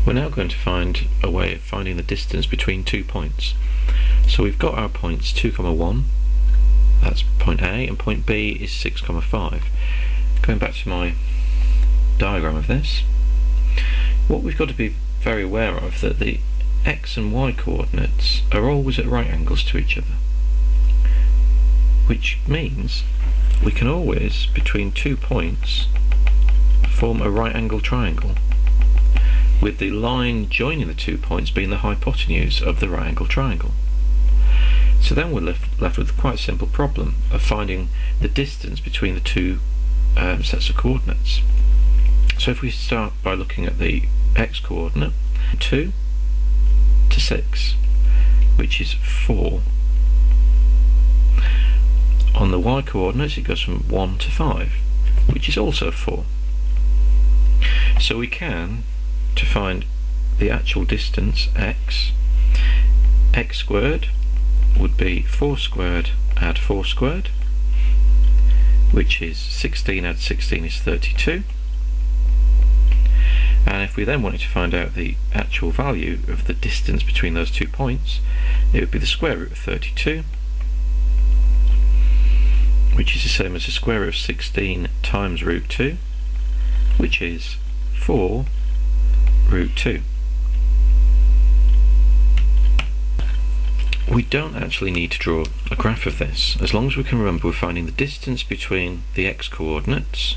We're now going to find a way of finding the distance between 2 points. So we've got our points 2, 1, that's point A, and point B is 6, 5. Going back to my diagram of this, what we've got to be very aware of that the x and y coordinates are always at right angles to each other, which means we can always, between 2 points, form a right angle triangle, with the line joining the 2 points being the hypotenuse of the right angle triangle. So then we're left with quite a simple problem of finding the distance between the two sets of coordinates. So if we start by looking at the x coordinate, 2 to 6, which is 4. On the y coordinates it goes from 1 to 5, which is also 4. So we can, to find the actual distance x squared would be 4 squared add 4 squared, which is 16 add 16 is 32. And if we then wanted to find out the actual value of the distance between those 2 points, it would be the square root of 32, which is the same as the square root of 16 times root 2, which is 4 root 2. We don't actually need to draw a graph of this, as long as we can remember we're finding the distance between the x coordinates,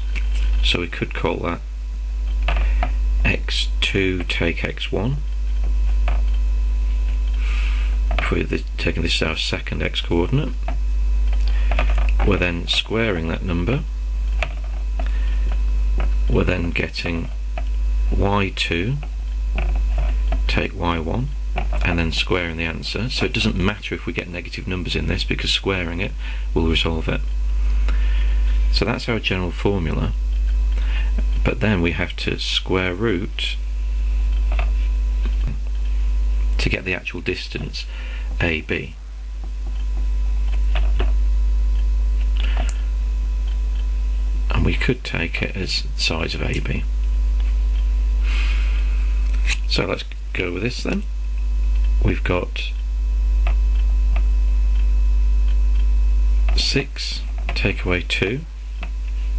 so we could call that x2 take x1. If we're taking this as our second x coordinate, we're then squaring that number, we're then getting y2 take y1, and then squaring the answer. So it doesn't matter if we get negative numbers in this, because squaring it will resolve it. So that's our general formula, but then we have to square root to get the actual distance AB. And we could take it as the size of AB. So let's go with this then. We've got 6 take away 2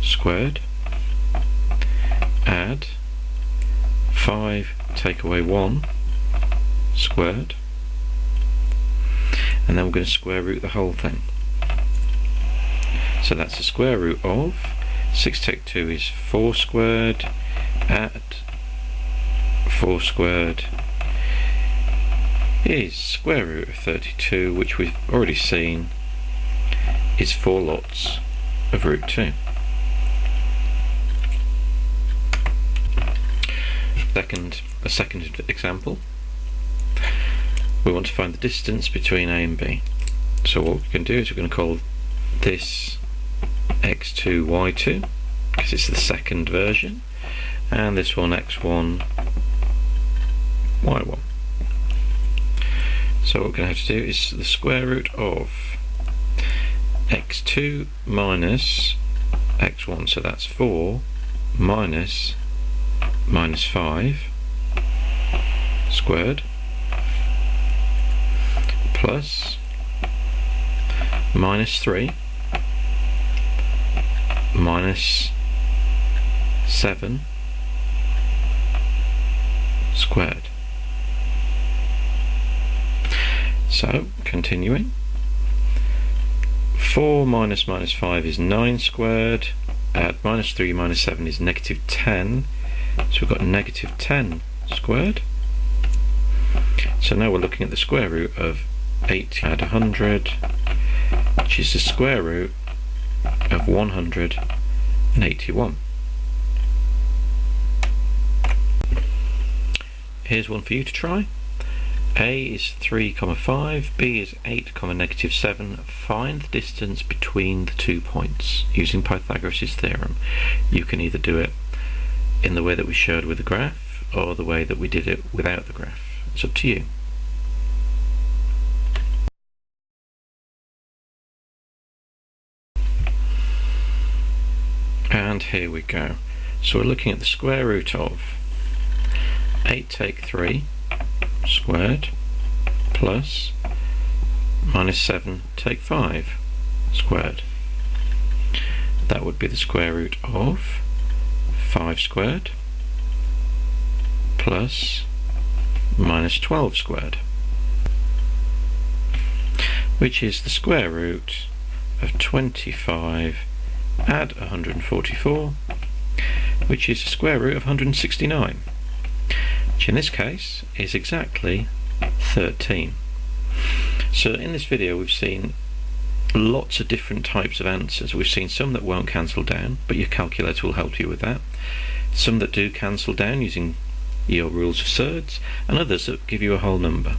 squared add 5 take away 1 squared, and then we're going to square root the whole thing. So that's the square root of 6 take 2 is 4 squared add 4 squared is square root of 32, which we've already seen is 4 lots of root 2. A second example, we want to find the distance between A and B. So what we can do is we're going to call this x2 y2, because it's the second version, and this one x1 y1. So what we're going to have to do is the square root of x2 minus x1, so that's 4 minus 5 squared plus minus 3 minus 7 squared. So, continuing, 4 minus 5 is 9 squared, add minus 3 minus 7 is negative 10, so we've got negative 10 squared. So now we're looking at the square root of 80 add 100, which is the square root of 181. Here's one for you to try. A is 3, 5, B is 8, negative 7. Find the distance between the 2 points using Pythagoras' theorem. You can either do it in the way that we showed with the graph, or the way that we did it without the graph. It's up to you. And here we go. So we're looking at the square root of 8 take 3 squared plus minus 7 take 5 squared. That would be the square root of 5 squared plus minus 12 squared, which is the square root of 25 add 144, which is the square root of 169, which in this case is exactly 13. So in this video we've seen lots of different types of answers. We've seen some that won't cancel down, but your calculator will help you with that. Some that do cancel down using your rules of thirds, and others that give you a whole number.